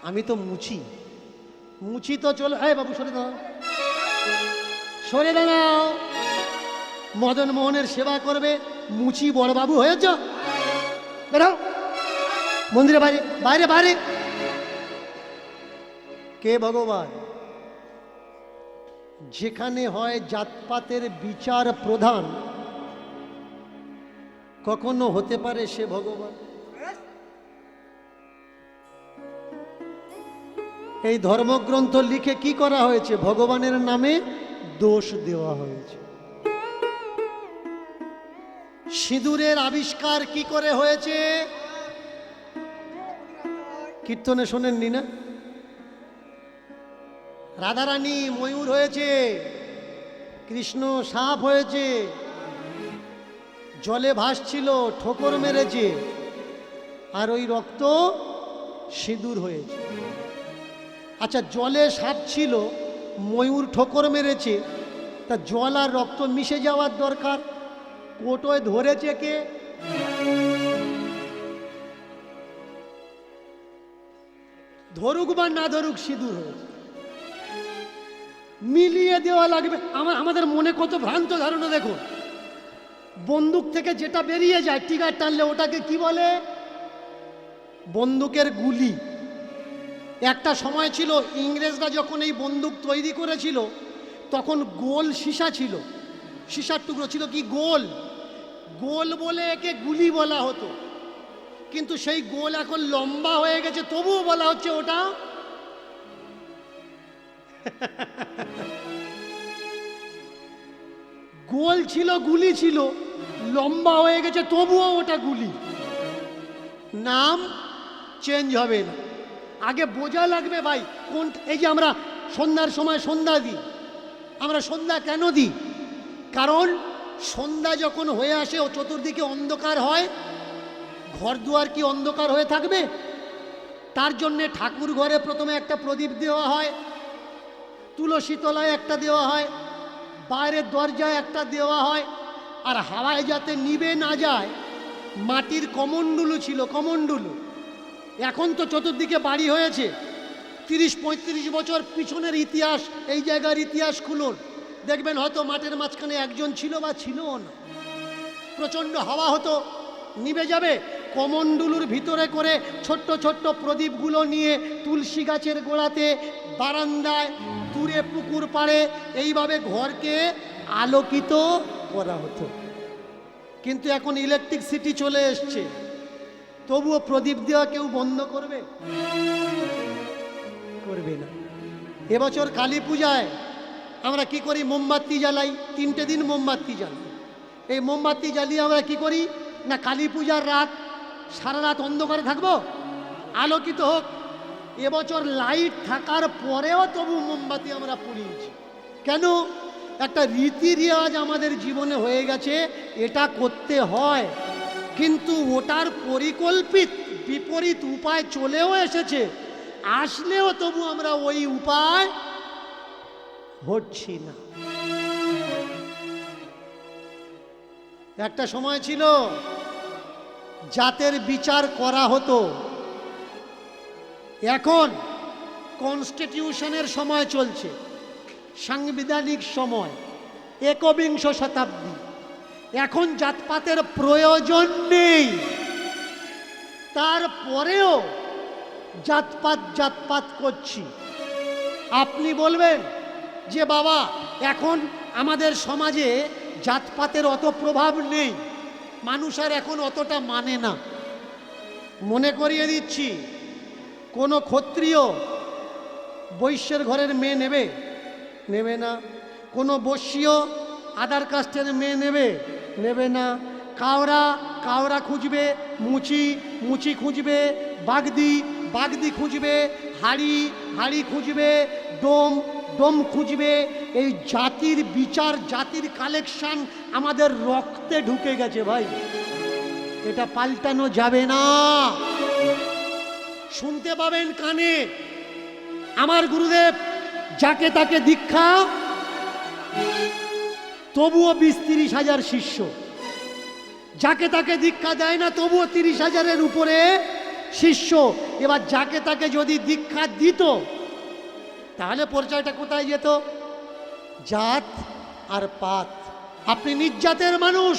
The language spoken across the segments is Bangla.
আমি তো মুচি, মুচি তো চলো। এই বাবু সরে দাও, সরে দাঁড়াও। মদন মোহনের সেবা করবে, মুচি বড়বাবু হয়েছ? বেরাও মন্দিরে বাইরে, বাইরে বাইরে। কে ভগবান? যেখানে হয় জাতপাতের বিচার প্রধান, কখনো হতে পারে সে ভগবান? এই ধর্মগ্রন্থ লিখে কি করা হয়েছে? ভগবানের নামে দোষ দেওয়া হয়েছে। সিঁদুরের আবিষ্কার কি করে হয়েছে? কীর্তনে শোনেননি না? রাধারানী ময়ূর হয়েছে, কৃষ্ণ সাপ হয়েছে, জলে ভাসছিল, ঠোকর মেরেছে, আর ওই রক্ত সিঁদুর হয়েছে। আচ্ছা, জলে সাপ ছিল, ময়ূর ঠোকর মেরেছে, তা জল আর রক্ত মিশে যাওয়ার দরকার, কোটোয় ধরেছে কে? ধরুক বা না ধরুক, সিঁদুর হয়েছে। মিলিয়ে দেওয়া লাগবে। আমাদের মনে কত ভ্রান্ত ধারণা। দেখুন, বন্দুক থেকে যেটা বেরিয়ে যায় টিগার টানলে ওটাকে কি বলে? বন্দুকের গুলি। একটা সময় ছিল, ইংরেজরা যখন এই বন্দুক তৈরি করেছিল তখন গোল সীসা ছিল, সীসার টুকরো ছিল কি গোল, গোল বলে একে গুলি বলা হতো। কিন্তু সেই গোল এখন লম্বা হয়ে গেছে, তবুও বলা হচ্ছে ওটা গোল ছিল, গুলি ছিল, লম্বা হয়ে গেছে, তবুও ওটা গুলি। নাম চেঞ্জ হবে না। আগে বোঝা লাগবে ভাই কোন। এই যে আমরা সন্ধ্যার সময় সন্ধ্যা দিই, আমরা সন্ধ্যা কেন দিই? কারণ সন্ধ্যা যখন হয়ে আসে ও চতুর্দিকে অন্ধকার হয়, ঘর দুয়ার কি অন্ধকার হয়ে থাকবে? তার জন্যে ঠাকুর ঘরে প্রথমে একটা প্রদীপ দেওয়া হয়, তুলসী তলায় একটা দেওয়া হয়, বাইরের দরজায় একটা দেওয়া হয়, আর হাওয়ায় যাতে নিভে না যায় মাটির কমণ্ডলু ছিল, কমণ্ডলু। এখন তো চতুর্দিকে বাড়ি হয়েছে। 30-35 বছর পিছনের ইতিহাস, এই জায়গার ইতিহাস খুলুন, দেখবেন হয়তো মাঠের মাঝখানে একজন ছিল বা ছিল না। প্রচণ্ড হাওয়া হতো, নিভে যাবে। কমণ্ডলুর ভিতরে করে ছোট্ট ছোট্ট প্রদীপগুলো নিয়ে তুলসী গাছের গোড়াতে, বারান্দায়, দূরে পুকুর পাড়ে, এইভাবে ঘরকে আলোকিত করা হতো। কিন্তু এখন ইলেকট্রিসিটি চলে এসছে, তবুও প্রদীপ দেওয়া কেউ বন্ধ করবে? করবে না। এবছর কালী পূজায় আমরা কি করি? মোমবাতি জ্বালাই, 3টে দিন মোমবাতি জ্বালাই। এই মোমবাতি জ্বালিয়ে আমরা কি করি না, কালী পূজার রাত সারা রাত অন্ধকারে থাকবো, আলোকিত হোক। এবছর লাইট থাকার পরেও তবু মোমবাতি আমরা পুড়িয়েছি। কেন? একটা রীতি রেওয়াজ আমাদের জীবনে হয়ে গেছে, এটা করতে হয়। কিন্তু ওটার পরিকল্পিত বিপরীত উপায় চলেও এসেছে, আসলেও তবু আমরা ওই উপায় হচ্ছি না। একটা সময় ছিল জাতের বিচার করা হতো, এখন কনস্টিটিউশনের সময় চলছে, সাংবিধানিক সময়, 21 শতাব্দী। এখন জাতপাতের প্রয়োজন নেই, তারপরেও জাতপাত জাতপাত করছি। আপনি বলবেন যে বাবা এখন আমাদের সমাজে জাতপাতের অত প্রভাব নেই, মানুষ আর এখন অতটা মানে না। মনে করিয়ে দিচ্ছি, কোনো ক্ষত্রিয় বৈশ্যের ঘরের মেয়ে নেবে? নেবে না। কোনো বৈশ্য আদার কাস্টের মেয়ে নেবে? নেবে না। কাওড়া কাওড়া খুঁজবে, মুচি মুচি খুঁজবে, বাগদি বাগদি খুঁজবে, হাড়ি হাড়ি খুঁজবে, ডোম ডোম খুঁজবে। এই জাতির বিচার, জাতির কালেকশন আমাদের রক্তে ঢুকে গেছে ভাই, এটা পাল্টানো যাবে না। শুনতে পাবেন কানে, আমার গুরুদেব যাকে তাকে দীক্ষা, তবুও 20-30 হাজার শিষ্য। যাকে তাকে দীক্ষা দেয় না, তবুও 30 হাজারের উপরে শিষ্য। এবার যাকে তাকে যদি দীক্ষা দিত, তাহলে পরিচয়টা কোথায় যেত? জাত আর পাত। আপনি নিজ জাতের মানুষ,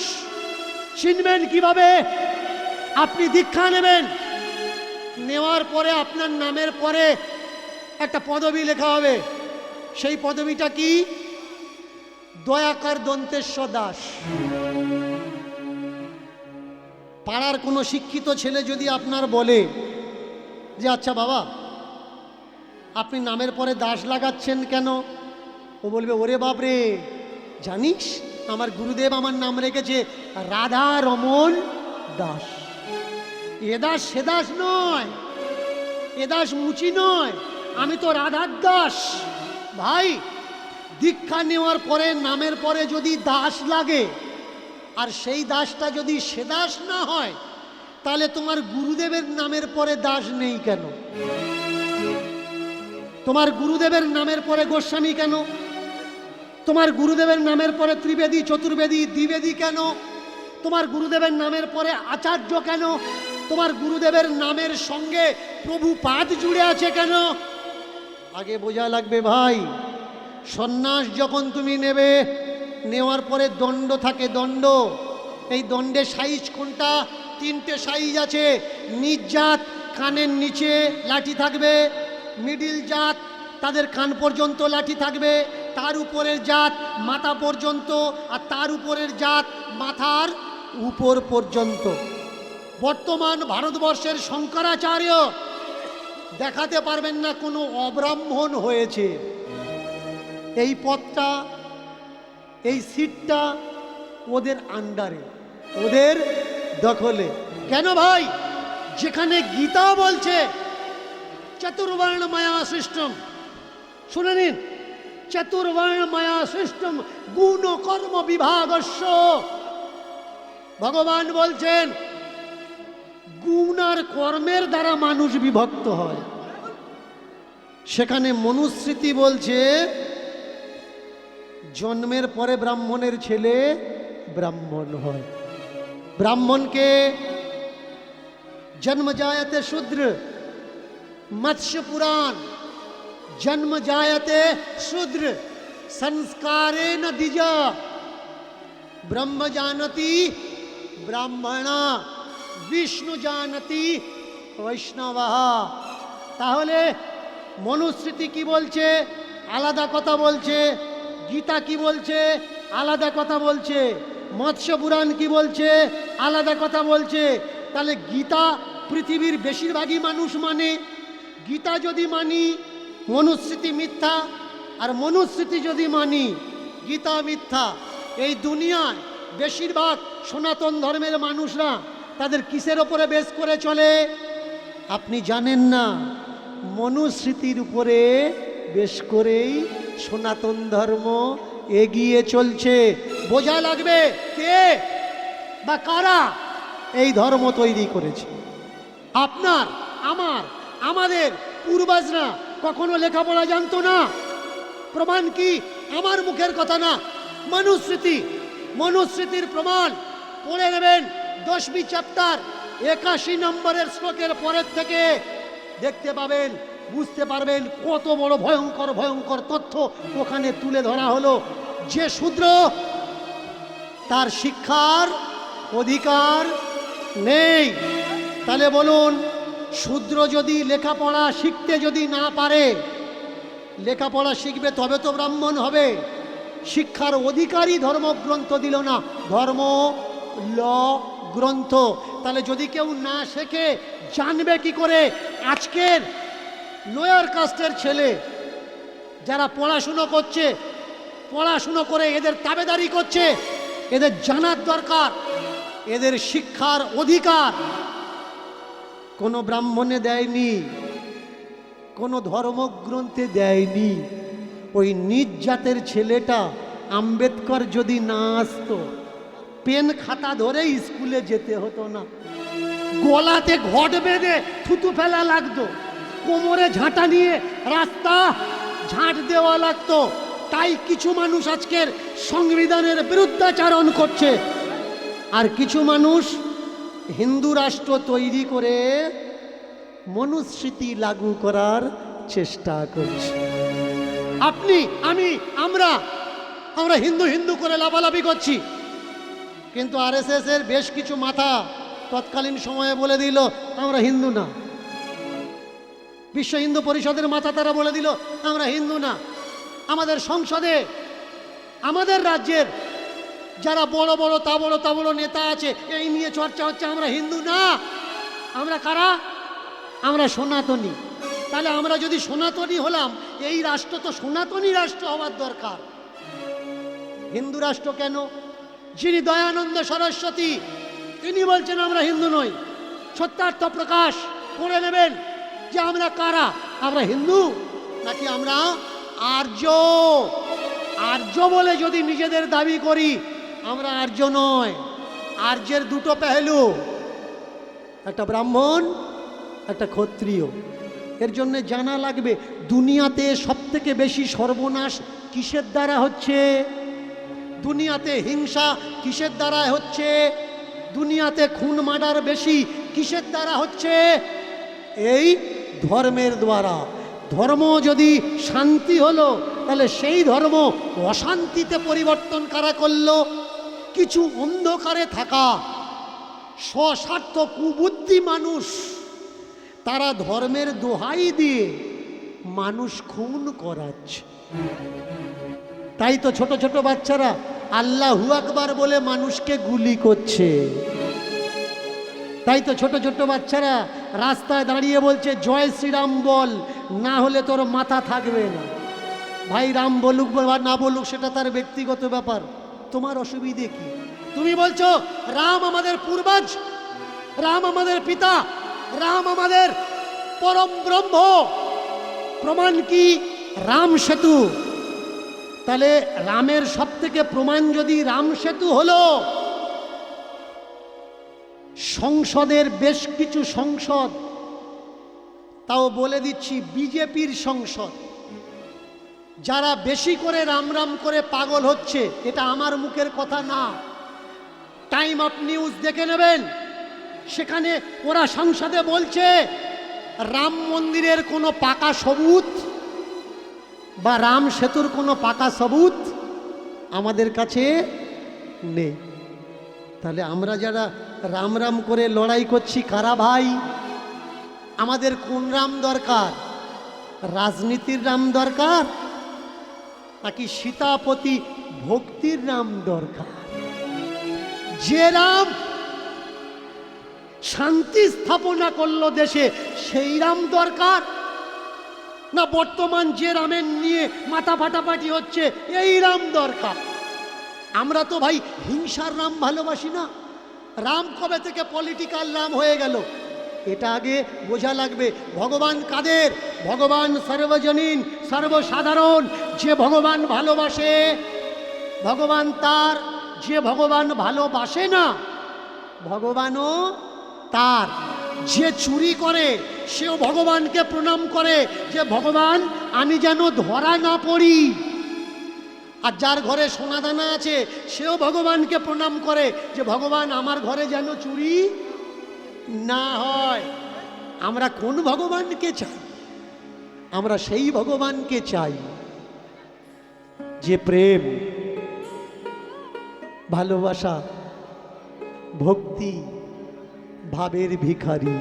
চিনবেন কিভাবে? আপনি দীক্ষা নেবেন, নেওয়ার পরে আপনার নামের পরে একটা পদবি লেখা হবে। সেই পদবিটা কি? দয়াকর দন্তেশ্ব দাস। পাড়ার কোনো শিক্ষিত ছেলে যদি আপনার বলে যে আচ্ছা বাবা, আপনি নামের পরে দাস লাগাচ্ছেন কেন? ও বলবে, ওরে বাপরে, জানিস আমার গুরুদেব আমার নাম রেখেছে রাধা রমন দাস। এ দাস সে দাস নয়, এ দাস মুচি নয়, আমি তো রাধার দাস। ভাই, দীক্ষা নেওয়ার পরে নামের পরে যদি দাস লাগে, আর সেই দাসটা যদি সে দাস না হয়, তাহলে তোমার গুরুদেবের নামের পরে দাস নেই কেন? তোমার গুরুদেবের নামের পরে গোস্বামী কেন? তোমার গুরুদেবের নামের পরে ত্রিবেদী, চতুর্বেদী, দ্বিবেদী কেন? তোমার গুরুদেবের নামের পরে আচার্য কেন? তোমার গুরুদেবের নামের সঙ্গে প্রভুপাদ জুড়ে আছে কেন? আগে বোঝা লাগবে ভাই। সন্ন্যাস যখন তুমি নেবে, নেওয়ার পরে দণ্ড থাকে, দণ্ড। এই দণ্ডের সাইজ কোনটা? তিনটে সাইজ আছে। নিজ জাত, কানের নিচে লাঠি থাকবে। মিডিল জাত, তাদের কান পর্যন্ত লাঠি থাকবে। তার উপরের জাত মাথা পর্যন্ত, আর তার উপরের জাত মাথার উপর পর্যন্ত। বর্তমান ভারতবর্ষের শঙ্করাচার্য দেখাতে পারবেন না কোনো অব্রাহ্মণ হয়েছে। এই পদটা, এই সিটটা ওদের আন্ডারে, ওদের দখলে। কেন ভাই? যেখানে গীতা বলছে চতুর্বর্ণ মায়া সৃষ্টম, শুনে নিন, চতুর্বর্ণ মায়া সৃষ্টম গুণ কর্ম বিভাগস্য। ভগবান বলছেন গুণ আর কর্মের দ্বারা মানুষ বিভক্ত হয়। সেখানে মনুস্মৃতি বলছে জন্মের পরে ব্রাহ্মণের ছেলে ব্রাহ্মণ হয়। ব্রাহ্মণকে জন্ম জায়তে শূদ্র, মৎস্য পুরাণ জন্ম জায়তে শূদ্র সংস্কারে ন দ্বিজ ব্রহ্ম জানতি ব্রাহ্মণা বিষ্ণু জানতি বৈষ্ণব। তাহলে মনুস্মৃতি কি বলছে? আলাদা কথা বলছে। গীতা কি বলছে? আলাদা কথা বলছে। মৎস্য পুরাণ কি বলছে? আলাদা কথা বলছে। তাহলে গীতা পৃথিবীর বেশিরভাগই মানুষ মানে। গীতা যদি মানি, মনুস্মৃতি মিথ্যা, আর মনুস্মৃতি যদি মানি, গীতা মিথ্যা। এই দুনিয়ায় বেশিরভাগ সনাতন ধর্মের মানুষরা তাদের কিসের ওপরে বেস করে চলে? আপনি জানেন না, মনুস্মৃতির উপরে বেশ করেই সনাতন ধর্ম এগিয়ে চলছে। বোঝা লাগবে কে বা কারা এই ধর্ম তৈরি করেছে। আপনার, আমার, আমাদের পূর্বজরা কখনো লেখাপড়া জানতো না। প্রমাণ কি? আমার মুখের কথা না, মনুস্মৃতি। মনুস্মৃতির প্রমাণ পড়ে নেবেন 10वीं চ্যাপ্টার 81 নম্বরের শ্লোকের পরের থেকে দেখতে পাবেন, বুঝতে পারবেন কত বড় ভয়ঙ্কর ভয়ঙ্কর তথ্য ওখানে তুলে ধরা হলো। যে শূদ্র, তার শিক্ষার অধিকার নেই। তাহলে বলুন, শূদ্র যদি লেখাপড়া শিখতে যদি না পারে, লেখাপড়া শিখবে তবে তো ব্রাহ্মণ হবে। শিক্ষার অধিকারী ধর্মগ্রন্থ দিল না, ধর্ম ল গ্রন্থ। তাহলে যদি কেউ না শেখে, জানবে কি করে? আজকের লোয়ার কাস্টের ছেলে যারা পড়াশুনো করছে, পড়াশুনো করে এদের তাবেদারি করছে, এদের জানার দরকার এদের শিক্ষার অধিকার কোনো ব্রাহ্মণে দেয়নি, কোনো ধর্মগ্রন্থে দেয়নি। ওই নিজ জাতের ছেলেটা আম্বেদকর যদি না আসতো, পেন খাতা ধরে স্কুলে যেতে হতো না। গলাতে ঘট বেঁধে থুতু ফেলা লাগতো, কোমরে ঝাঁটা নিয়ে রাস্তা ঝাঁট দেওয়া লাগতো। তাই কিছু মানুষ আজকের সংবিধানের বিরুদ্ধাচারণ করছে, আর কিছু মানুষ হিন্দু রাষ্ট্র তৈরি করে মনুস্মৃতি লাগু করার চেষ্টা করছে। আপনি, আমি, আমরা হিন্দু হিন্দু করে লাফালাফি করছি, কিন্তু আরএসএস এর বেশ কিছু মাথা তৎকালীন সময়ে বলে দিল আমরা হিন্দু না। বিশ্ব হিন্দু পরিষদের মাথা তারা বলে দিল আমরা হিন্দু না। আমাদের সংসদে, আমাদের রাজ্যের যারা বড় বড় তা বড় নেতা আছে, এই নিয়ে চর্চা হচ্ছে আমরা হিন্দু না। আমরা কারা? আমরা সনাতনী। তাহলে আমরা যদি সনাতনী হলাম, এই রাষ্ট্র তো সনাতনী রাষ্ট্র হওয়ার দরকার। হিন্দু রাষ্ট্র কেন? যিনি দয়ানন্দ সরস্বতী, তিনি বলছেন আমরা হিন্দু নই। সত্যার্থ প্রকাশ করে নেবেন যে আমরা কারা, আমরা হিন্দু নাকি আমরা আর্য। আর্য বলে যদি নিজেদের দাবি করি, আমরা আর্য নয়। আর্যের দুটো পেহলু, একটা ব্রাহ্মণ, একটা ক্ষত্রিয়। এর জন্য জানা লাগবে দুনিয়াতে সবথেকে বেশি সর্বনাশ কিসের দ্বারা হচ্ছে, দুনিয়াতে হিংসা কিসের দ্বারা হচ্ছে, দুনিয়াতে খুন মার্ডার বেশি কিসের দ্বারা হচ্ছে, এই ধর্মের দ্বারা। ধর্ম যদি শান্তি হলো, তাহলে সেই ধর্ম অশান্তিতে পরিবর্তন কারা করলো? কিছু অন্ধকারে থাকা স্বস্বার্থ কুবুদ্ধি মানুষ, তারা ধর্মের দোহাই দিয়ে মানুষ খুন করাচ্ছে। তাই তো ছোট ছোট বাচ্চারা আল্লাহু আকবার বলে মানুষকে গুলি করছে। তাই তো ছোট ছোট বাচ্চারা রাস্তায় দাঁড়িয়ে বলছে জয় শ্রীরাম বল, না হলে তোর মাথা থাকবে না। ভাই রাম বলুক বা না বলুক সেটা তার ব্যক্তিগত ব্যাপার, তোমার অসুবিধে কি? তুমি বলছো রাম আমাদের পূর্বজ, রাম আমাদের পিতা, রাম আমাদের পরম ব্রহ্ম। প্রমাণ কি? রাম সেতু। তাহলে রামের সব থেকে প্রমাণ যদি রাম সেতু হলো, সংসদের বেশ কিছু সংসদ, তাও বলে দিচ্ছি বিজেপির সংসদ, যারা বেশি করে রাম রাম করে পাগল হচ্ছে, এটা আমার মুখের কথা না, টাইম অফ নিউজ দেখে নেবেন। সেখানে ওরা সংসদে বলছে রাম মন্দিরের কোনো পাকা সবুত বা রাম সেতুর কোনো পাকা সবুত আমাদের কাছে নেই। তাহলে আমরা যারা রাম রাম করে লড়াই করছি কারা ভাই? আমাদের কোন রাম দরকার? রাজনীতির রাম দরকার নাকি সীতাপতি ভক্তির রাম দরকার? যে রাম শান্তি স্থাপনা করলো দেশে, সেই রাম দরকার না বর্তমান যে রামের নিয়ে মাথা ফাটাফাটি হচ্ছে এই রাম দরকার? আমরা তো ভাই হিংসার রাম ভালোবাসি না। রাম কবে থেকে পলিটিক্যাল রাম হয়ে গেল, এটা আগে বোঝা লাগবে। ভগবান কাদের? ভগবান সর্বজনীন, সর্বসাধারণ। যে ভগবান ভালোবাসে ভগবান তার, যে ভগবান ভালোবাসে না ভগবানও তার। যে চুরি করে সেও ভগবানকে প্রণাম করে যে ভগবান আমি যেন ধরা না পড়ি। আর যার ঘরে সোনাদানা আছে সেও ভগবানকে প্রণাম করে যে ভগবান আমার ঘরে যেন চুরি না হয়। আমরা কোন ভগবানকে চাই? আমরা সেই ভগবানকে চাই যে প্রেম, ভালোবাসা, ভক্তি, ভাবের ভিখারি,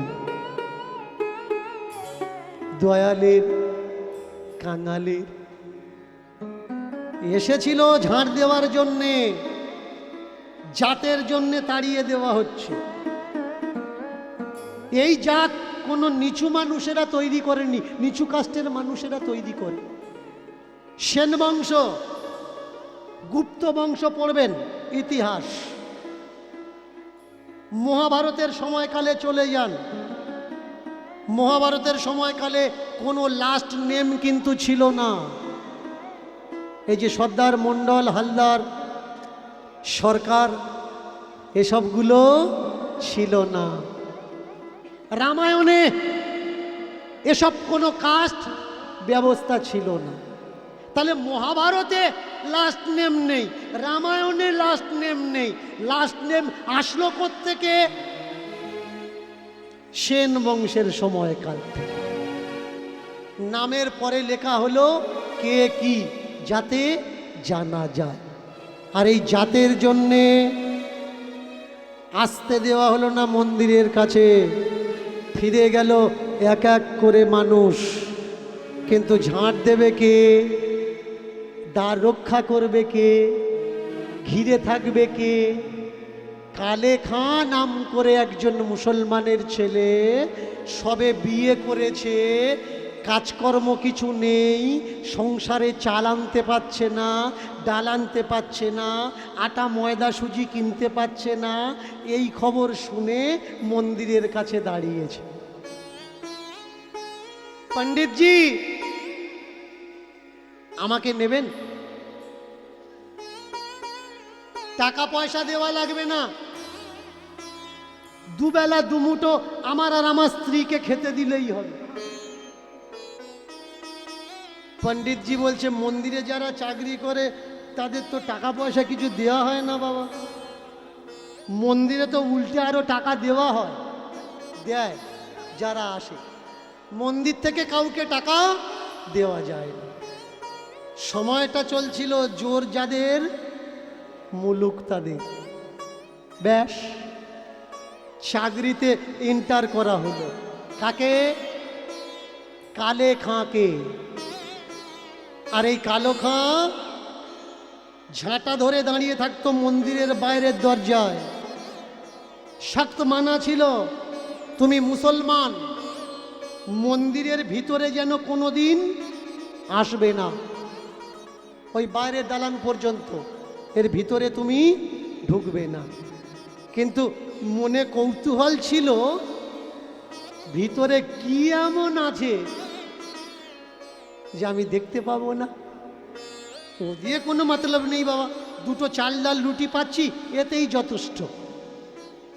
দয়ালের, কাঙালের। এসেছিল ঝাড় দেওয়ার জন্যে, জাতের জন্যে তাড়িয়ে দেওয়া হচ্ছে। এই জাত কোনো নিচু মানুষেরা তৈরি করেনি, নিচু কাস্টের মানুষেরা তৈরি করে। সেন বংশ, গুপ্ত বংশ পড়বেন ইতিহাস, মহাভারতের সময়কালে চলে যান। মহাভারতের সময়কালে কোনো লাস্ট নেম কিন্তু ছিল না। এই যে সর্দার, মণ্ডল, হালদার, সরকার, এসবগুলো ছিল না। রামায়ণে এসব কোনো কাস্ট ব্যবস্থা ছিল না। তাহলে মহাভারতে লাস্ট নেম নেই, রামায়ণে লাস্ট নেম নেই। লাস্ট নেম আসলো কোত্থেকে? সেন বংশের সময়কাল থেকে। নামের পরে লেখা হলো কে কি, যাতে জানা যায়। আর এই জাতের জন্যে আসতে দেওয়া হলো না মন্দিরের কাছে, ফিরে গেল এক এক করে মানুষ। কিন্তু ঝাঁট দেবে কে, দ্বার রক্ষা করবে কে, ঘিরে থাকবে কে? কালে খাঁ নাম করে একজন মুসলমানের ছেলে, সবে বিয়ে করেছে, কাজকর্ম কিছু নেই, সংসারে চাল আনতে পারছে না, ডাল আনতে পারছে না, আটা ময়দা সুজি কিনতে পারছে না। এই খবর শুনে মন্দিরের কাছে দাঁড়িয়েছে। পণ্ডিতজি, আমাকে নেবেন? টাকা পয়সা দেওয়া লাগবে না, দুবেলা দুমুঠো আমার আর আমার স্ত্রীকে খেতে দিলেই হবে। পণ্ডিতজি বলছে, মন্দিরে যারা চাকরি করে তাদের তো টাকা পয়সা কিছু দেওয়া হয় না বাবা। মন্দিরে তো উল্টে আরো টাকা দেওয়া হয়, দেয় যারা আসে। মন্দির থেকে কাউকে টাকা দেওয়া যায় না। সময়টা চলছিল জোর যাদের মুলুক তাদের। ব্যাস, চাকরিতে এন্টার করা হলো। কাকে? কালে খাঁকে। আর এই কালো খাঁ ঝাঁটা ধরে দাঁড়িয়ে থাকতো মন্দিরের বাইরের দরজায়। শক্ত মানা ছিল, তুমি মুসলমান, মন্দিরের ভিতরে যেন কোনোদিন আসবে না। ওই বাইরের দালান পর্যন্ত, এর ভিতরে তুমি ঢুকবে না। কিন্তু মনে কৌতূহল ছিল, ভিতরে কি এমন আছে যে আমি দেখতে পাবো না? ও দিয়ে কোনো মতলব নেই বাবা, দুটো চাল ডাল রুটি পাচ্ছি, এতেই যথেষ্ট।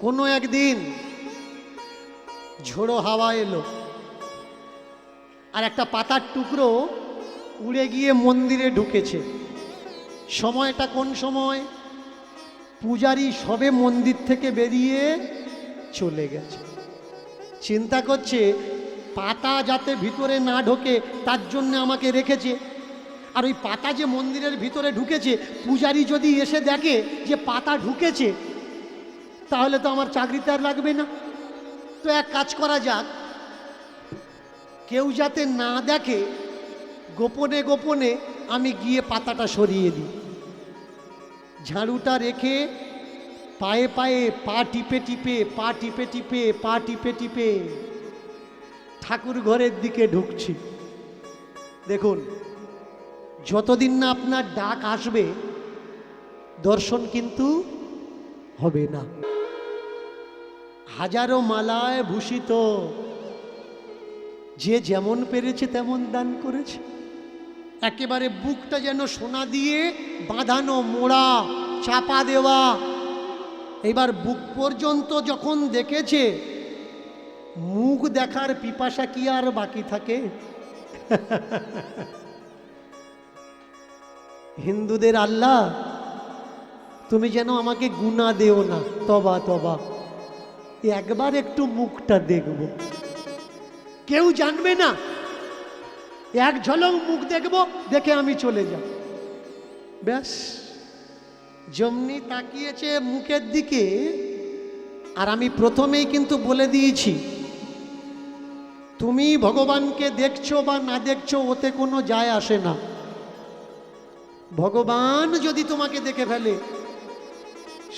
কোনো একদিন ঝোড়ো হাওয়া এলো, আর একটা পাতার টুকরো উড়ে গিয়ে মন্দিরে ঢুকেছে। সময়টা কোন সময়? পূজারী সবে মন্দির থেকে বেরিয়ে চলে গেছে। চিন্তা করছে, পাতা যাতে ভিতরে না ঢোকে তার জন্য আমাকে রেখেছে। আর ওই পাতা যে মন্দিরের ভিতরে ঢুকেছে, পূজারী যদি এসে দেখে যে পাতা ঢুকেছে, তাহলে তো আমার চাকরিতে আর লাগবে না। তো এক কাজ করা যাক, কেউ যাতে না দেখে, গোপনে গোপনে আমি গিয়ে পাতাটা সরিয়ে দিই। ঝাড়ুটা রেখে পায়ে পায়ে পা টিপে টিপে পা টিপে টিপে পা টিপে টিপে ঠাকুর ঘরের দিকে ঢুকছি। দেখুন, যতদিন না আপনার ডাক আসবে, দর্শন কিন্তু হবে না। হাজারো মালায় ভূষিত, যে যেমন পেরেছে তেমন দান করেছে। একেবারে বুকটা যেন সোনা দিয়ে বাঁধানো, মোড়া, চাপা দেওয়া। এবার বুক পর্যন্ত যখন দেখেছে, মুখ দেখার পিপাসা কি আর বাকি থাকে? হিন্দুদের আল্লাহ, তুমি যেন আমাকে গুনাহ দেও না, তবা তবা, একবার একটু মুখটা দেখব। কেউ জানবে না, এক ঝলক মুখ দেখব, দেখে আমি চলে যাব। ব্যাস, যেমনি তাকিয়েছে মুখের দিকে। আর আমি প্রথমেই কিন্তু বলে দিয়েছি, তুমি ভগবানকে দেখছো বা না দেখছো ওতে কোনো যায় আসে না। ভগবান যদি তোমাকে দেখে ফেলে,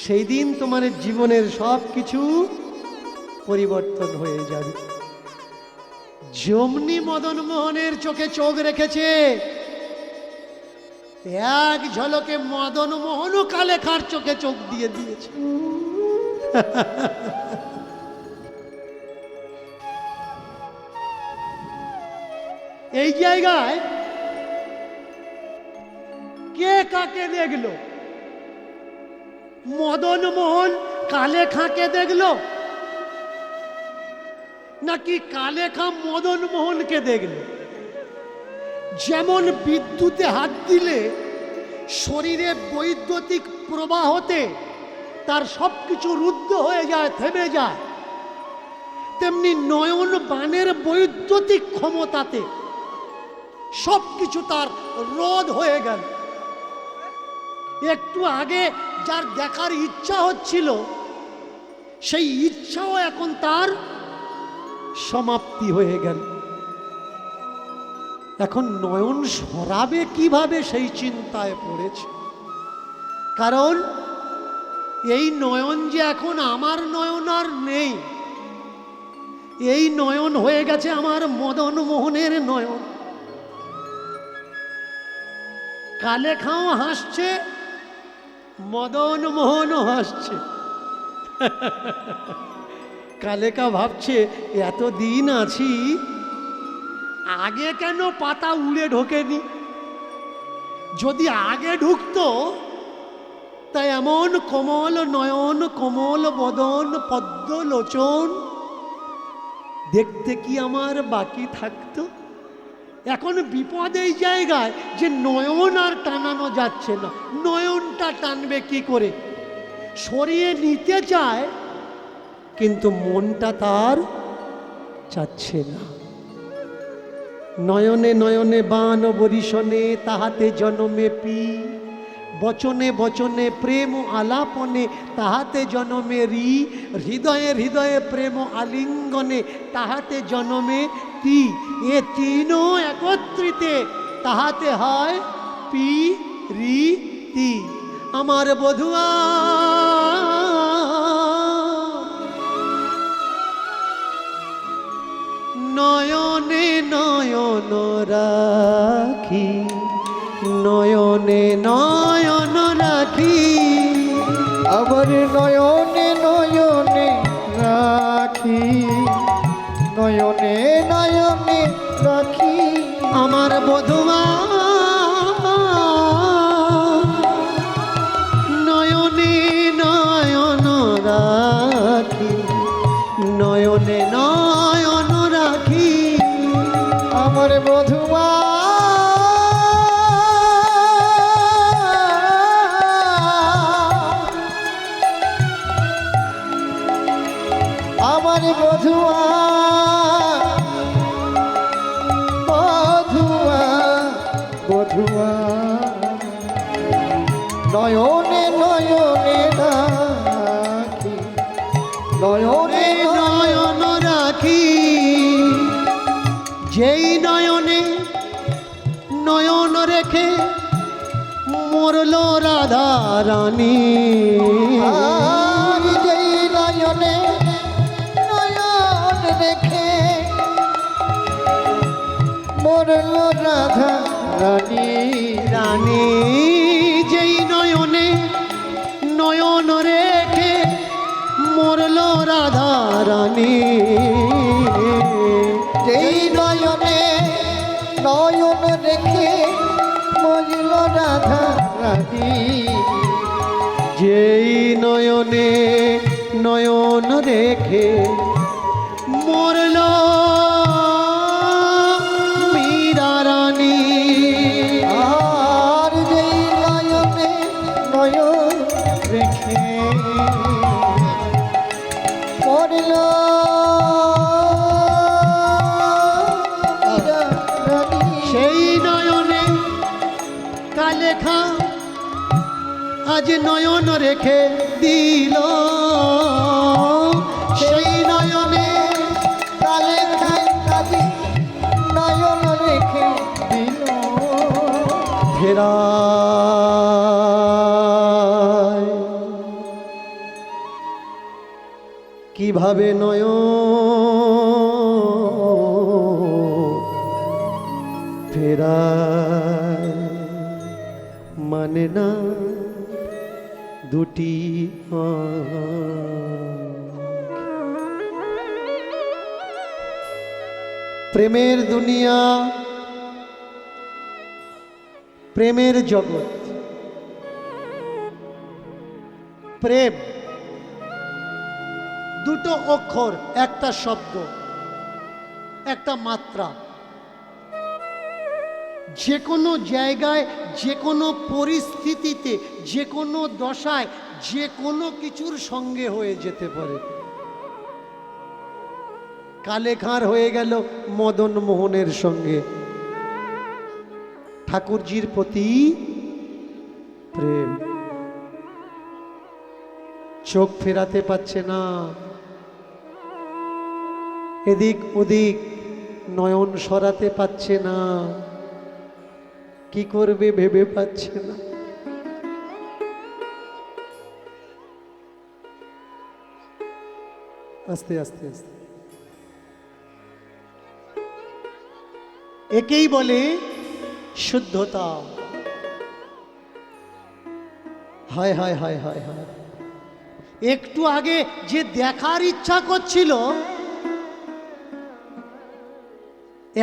সেই দিন তোমার জীবনের সব কিছু পরিবর্তন হয়ে যাবে। যেমনি মদন মোহনের চোখে চোখ রেখেছে, এক ঝলকে মদন মোহনও কালে খাঁর চোখে চোখ দিয়ে দিয়েছে। এই জায়গায় কে কাকে দেখলো? মদন মোহন কালে খাঁকে দেখলো, নাকি কালে খাঁ মদন মোহনকে দেখলো? যেমন বিদ্যুতে হাত দিলে শরীরে বৈদ্যুতিক প্রবাহতে তার সবকিছু রুদ্ধ হয়ে যায়, থেমে যায়, তেমনি নয়ন বাণের বৈদ্যুতিক ক্ষমতাতে সব কিছু তার রোধ হয়ে গেল। একটু আগে যার দেখার ইচ্ছা হচ্ছিল, সেই ইচ্ছাও এখন তার সমাপ্তি হয়ে গেল। এখন নয়ন সরাবে কিভাবে সেই চিন্তায় পড়েছে। কারণ এই নয়ন যে এখন আমার নয়ন আর নেই, এই নয়ন হয়ে গেছে আমার মদন মোহনের নয়ন। কালেখাও হাসছে, মদন মোহনও হাসছে। কালেকা ভাবছে এতদিন আছি, আগে কেন পাতা উড়ে ঢোকেনি? যদি আগে ঢুকতো তা এমন কমল নয়ন, কমল বদন, পদ্মলোচন দেখতে কি আমার বাকি থাকতো? এখন বিপদ এই জায়গায় যে নয়ন আর টানানো যাচ্ছে না। নয়নটা টানবে কি করে? সরিয়ে নিতে চায়, কিন্তু মনটা তার চাচ্ছে না। নয়নে নয়নে বান বরিশনে, তাহাতে জনমে পি, বচনে বচনে প্রেম আলাপনে, তাহাতে জনমে রি, হৃদয়ে হৃদয়ে প্রেম আলিঙ্গনে, তাহাতে জনমে তি। এ তিনও একত্রিতে তাহাতে হয় পি রি তি। আমার বধুয়া নয়নে নয়ন রাখি, নয়নে নয়ন রাখি, আমার নয়নে নয়নে রাখি, নয়নে নয়নে রাখি। আমার বধুয়া নয়নে নয়ন রাখি, নয়নে নয়ন রাখি। আমার বধুয়া আমার বধুয়া, বধুয়া বধুয়া, নয়নে নয়নে রাখি, নয়নে নয়ন রাখি। যেই নয়নে নয়ন রেখে মরল রাধা রানী, আর যেই নয়নে নয়ন রেখে মরল রাধা রানী, রানী। যেই নয়নে নয়ন রেখে মরল রাধা রানী, যেই নয়নে নয়ন রেখে মরল রাধা রানী, যেই নয়নে নয়ন রেখে মরল মীরা রানী। আর যেই নয়নে নয়ন রেখে মরল মীরা রানী, সেই নয়নে কালেখা আজ নয়ন রেখে দিল, সেই নয়নে কালে খাই কাজে নয়ন রেখে দিল। ফেরায় কিভাবে ফেরায় মানে না দুটি প্রেমের দুনিয়া, প্রেমের জগৎ। প্রেম দুটো অক্ষর, একটা শব্দ, একটা মাত্রা। যে কোনো জায়গায়, যে কোনো পরিস্থিতিতে, যে কোনো দশায়, যে কোনো কিছুর সঙ্গে হয়ে যেতে পারে। কালে খাঁর হয়ে গেল মদন মোহনের সঙ্গে। ঠাকুরজির প্রতি প্রেম, চোখ ফেরাতে পারছে না, এদিক ওদিক নয়ন সরাতে পারছে না, কি করবে ভেবে পাচ্ছে না। আস্তে আস্তে আস্তে, একেই বলে শুদ্ধতা। হায় হায় হায় হায় হায়, একটু আগে যে দেখার ইচ্ছা করছিল,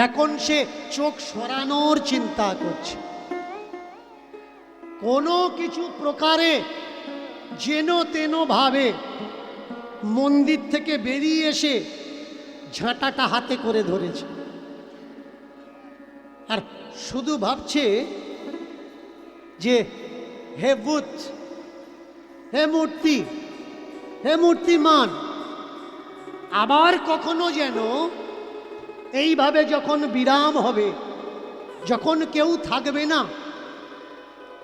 এখন সে চোখ সরানোর চিন্তা করছে। কোনো কিছু প্রকারে যেন তেন ভাবে মন্দির থেকে বেরিয়ে এসে ঝাঁটাটা হাতে করে ধরেছে, আর শুধু ভাবছে যে হে বুদ্ধ, হে মূর্তি, হে মূর্তিমান, আবার কখনো যেন এইভাবে যখন বিরাম হবে, যখন কেউ থাকবে না,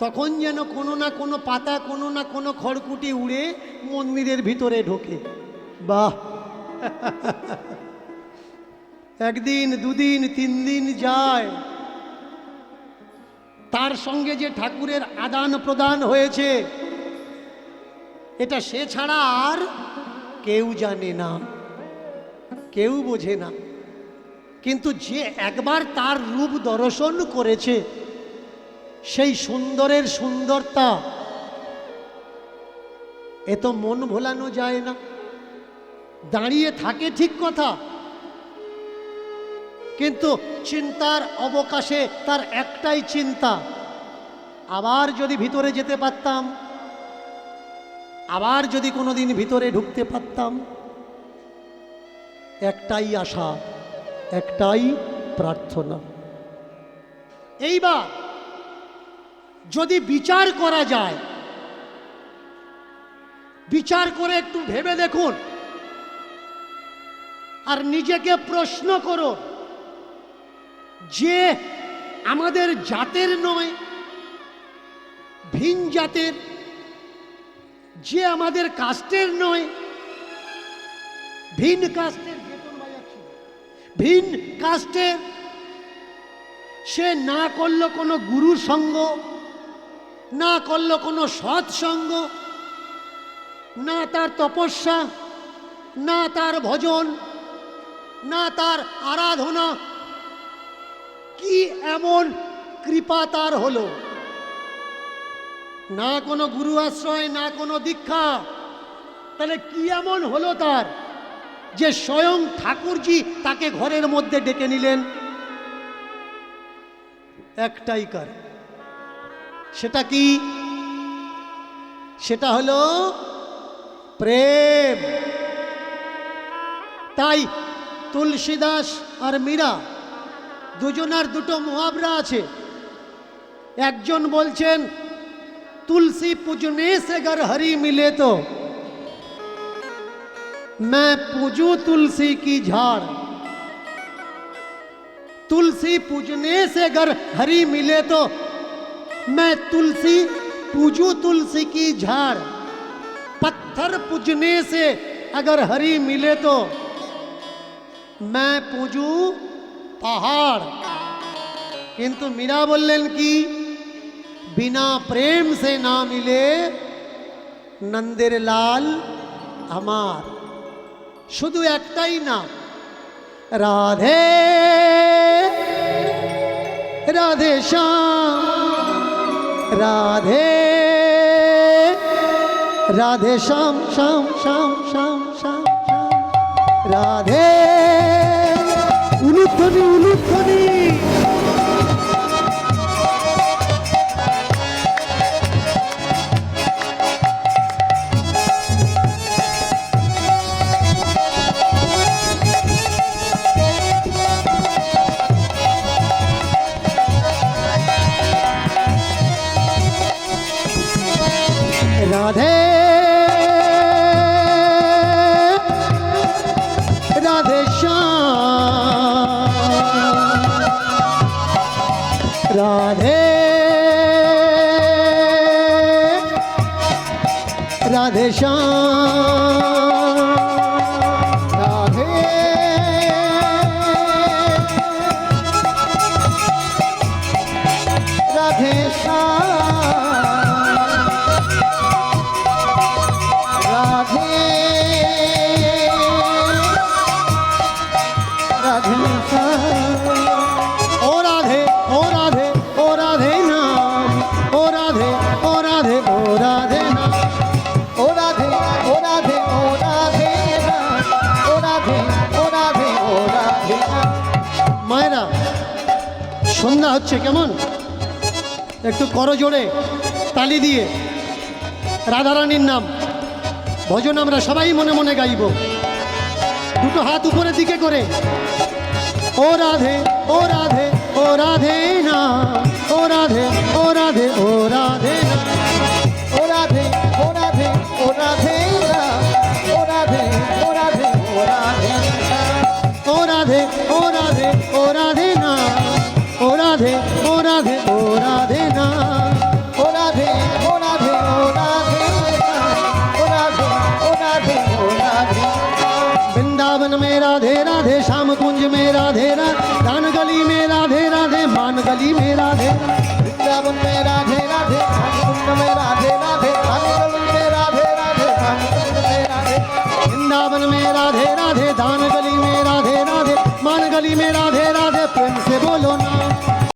তখন যেন কোনো না কোনো পাতা, কোনো না কোনো খড়কুটি উড়ে মন্দিরের ভিতরে ঢোকে। বাহ! একদিন, দুদিন, 3 দিন যায়, তার সঙ্গে যে ঠাকুরের আদান প্রদান হয়েছে, এটা সে ছাড়া আর কেউ জানে না, কেউ বোঝে না। কিন্তু যে একবার তার রূপ দর্শন করেছে, সেই সুন্দরের সুন্দরতা এ তো মন ভোলানো যায় না। দাঁড়িয়ে থাকে ঠিক কথা, কিন্তু চিন্তার অবকাশে তার একটাই চিন্তা, আবার যদি ভিতরে যেতে পারতাম, আবার যদি কোনোদিন ভিতরে ঢুকতে পারতাম। একটাই আশা, একটাই প্রার্থনা। এইবার যদি বিচার করা যায়, বিচার করে একটু ভেবে দেখুন আর নিজেকে প্রশ্ন করো, যে আমাদের জাতের নয়, ভিন জাতের, যে আমাদের কাস্টের নয়, ভিন কাস্টের, ভিন কাস্টের, সে না করলো কোনো গুরু সঙ্গ, না করলো কোনো সৎসঙ্গ, না তার তপস্যা, না তার ভজন, না তার আরাধনা, কি এমন কৃপা তার হলো? না কোনো গুরু আশ্রয়, না কোনো দীক্ষা, তাহলে কি এমন হলো তার যে স্বয়ং ঠাকুরজি তাকে ঘরের মধ্যে ডেকে নিলেন? একটাই কারণ, সেটা কি? সেটা হলো প্রেম। তাই তুলসীদাস আর মীরা দুজনার দুটো মুহাবরা আছে। একজন বলছেন, तुलसी पूजने से अगर हरि मिले तो मैं पूजूं तुलसी की झाड़। तुलसी पूजने से अगर हरि मिले तो मैं तुलसी पूजूं तुलसी की झाड़। पत्थर पूजने से अगर हरि मिले तो मैं पूजूं पहाड़। किंतु मीरा बोलें कि बिना प्रेम से ना मिले नंदेर लाल আমার। শুধু একটাই না, রাধে রাধে শ্যাম, রাধে রাধে শ্যাম শ্যাম শ্যাম শ্যাম শ্যাম শ্যাম, রাধে উলুধ্বনি উলুধ্বনি। राधे राधे श्याम রাধে রাধে শ্যাম রাধে রাধে শ্যাম রাধে রাধে শ্যাম ও রাধে ও রাধে ও রাধে নাম ও রাধে ও রাধে ও রাধে নাম ও রাধে ও রাধে ও রাধে ও রাধে ও রাধে ও রাধে মায়েরা সন্ধ্যা হচ্ছে কেমন একটু করজোড়ে তালি দিয়ে রাধারানীর নাম ভজন আমরা সবাই মনে মনে গাইব দুটো হাত উপরের দিকে করে ও রাধে ও রাধে ও রাধে না ও রাধে ও রাধে ও রাধে না ও রাধে ও রাধে ও রাধে ও রাধে ও রাধে ও রাধে ও রাধে ও রাধে ও রাধে না ও রাধে ও রাধে ও রাধে না ও রাধে ও রাধে ও রাধে ও রাধে ও রাধে ও রাধে वृंदावन में राधे राधे श्याम कुंज में राधे राधे दान गली में राधे राधे मान गली में राधे वृंदावन में राधे